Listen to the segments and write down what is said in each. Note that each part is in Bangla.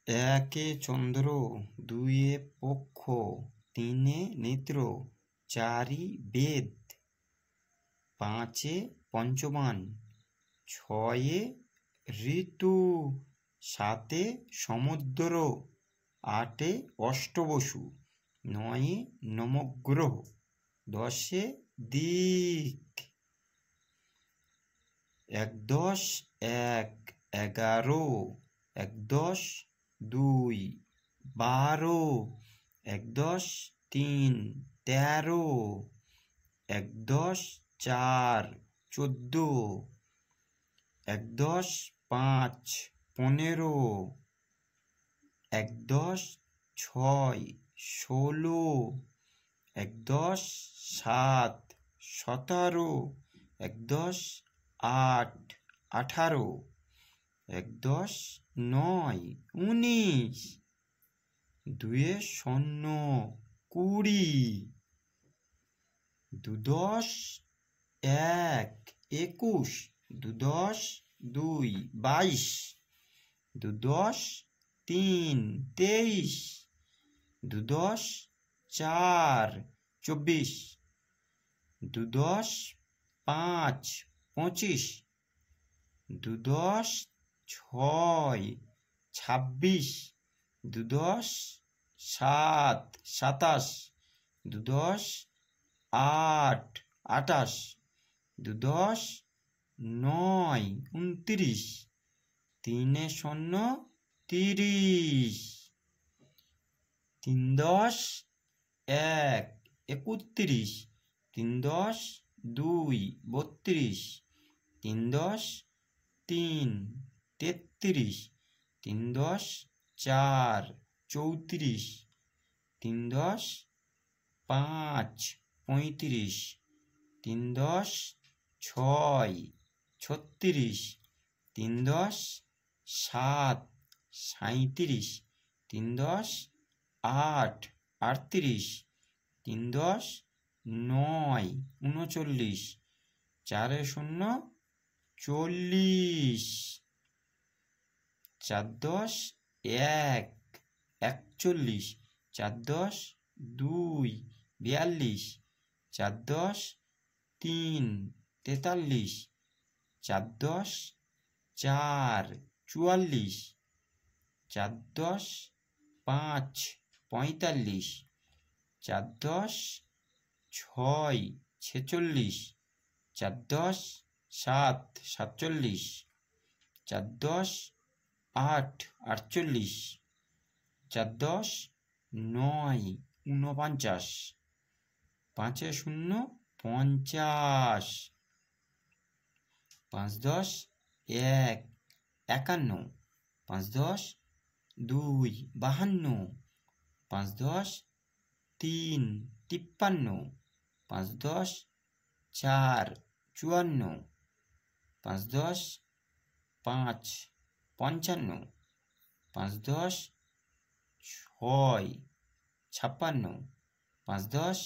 একে চন্দ্র, দুইয়ে পক্ষ, তিনে নেত্র, চারি বেদ, পাঁচে পঞ্চবান, ছয়ে ঋতু, সাতে সমুদ্র, আটে অষ্টবসু, নয়ে নবগ্রহ, দশে দিক। একদশ এক, 11, একদশ দুই, 12, একদশ তিন, 13, একদশ চার, 14, একদশ পাঁচ, 15, একদশ ছয়, 16, একদশ সাত, 17, একদশ আট, 18, একদশ নয়, 19, দুয়ে শূন্য, 20, দুদশ এক, 21, দুদশ দুই, 22, দুদশ তিন, 23, দুদশ চার, 24, দুদশ পাঁচ, 25, দুদশ ছয়, 26, দুদশ সাত, 27, দুদশ আট, 28, দুদশ নয়, 29, তিনে শূন্য, 30, তিনদশ এক, 31, তিনদশ দুই, 32, তিনদশ তিন, 33, তিনদশ চার, 34, তিনদশ পাঁচ, 35, তিনদশ ছয়, 36, তিনদশ সাত, 37, তিনদশ আট, 38, তিনদশ নয়, 39, চারে শূন্য, 40, চারদশ এক, 41, চারদশ দুই, 42, চারদশ তিন, 43, চারদশ চার, 44, চারদশ পাঁচ, 45, চারদশ ছয়, 46, চারদশ সাত, 47, চারদশ আট, 48, চারদশ নয়, 49, পাঁচে শূন্য, 50, পাঁচদশ এক, 51, পাঁচদশ দুই, 52, পাঁচদশ তিন, 53, পাঁচদশ চার, 54, পাঁচদশ পাঁচ, 55, পাঁচদশ ছয়, 56, পাঁচদশ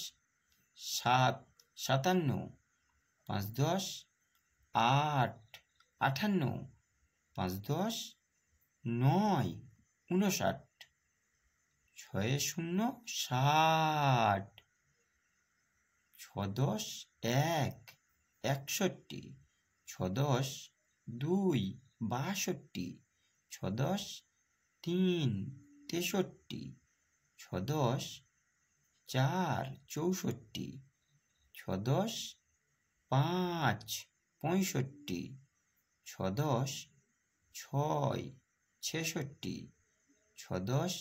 সাত, 57, পাঁচদশ আট, 58, পাঁচদশ নয়, 59, ছয়ে শূন্য, 60, ছদশ এক, 61, ছদশ দুই, 62, ছদশ তিন, 63, ছদশ চার, 64, ছদশ পাঁচ, 65, ছদশ ছয়, 66, ছদশ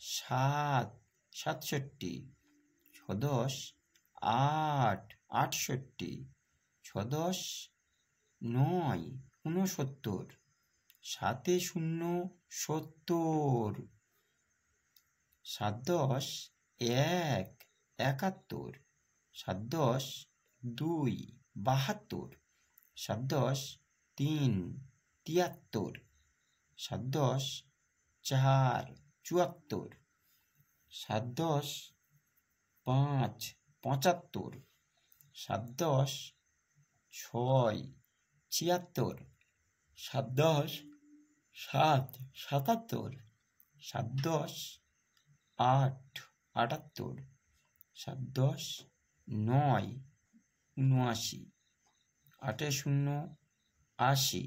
সাত, 67, ছদশ আট, 68, ছদশ নয়, 69, সাতে শূন্য, 70, সাতদশ এক, 71, সাতদশ দুই, 72, সাতদশ তিন, 73, সাতদশ চার, 74, সাতদশ পাঁচ, 75, সাতদশ ছয়, 76, সাতদশ সাত, 77, সাত দশ আট, 78, সাত দশ নয়, 79, 8 শূন্য 80,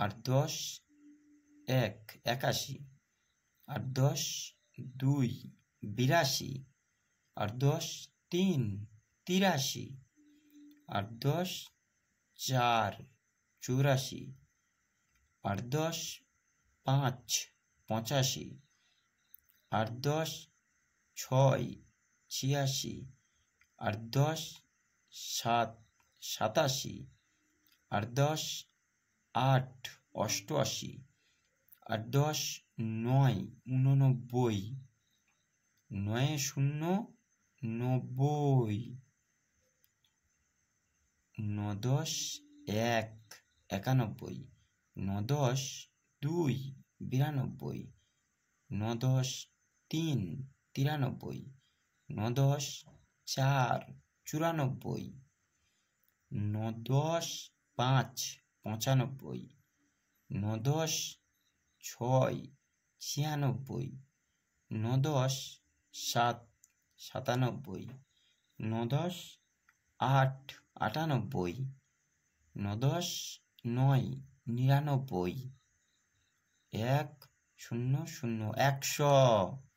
8 10 1, 81, 8 10 2, 82, 8 10 3, 83, 8 10 4, 84, 8 10 5, 85, 8 10 6, 86, 8 10 7, 87, 8 10 8, 88, 8 10 9, 89, 9 শূন্য 90, 9 10 1, 91, 9 10 2, 92, 9 10 3, 93, 9 10 4, 94, 9 10 5, 95, 9 10 6, 96, 9 10 7, 97, 9 10 8, 98, 9 10 9, 99, 1 0 0, 100।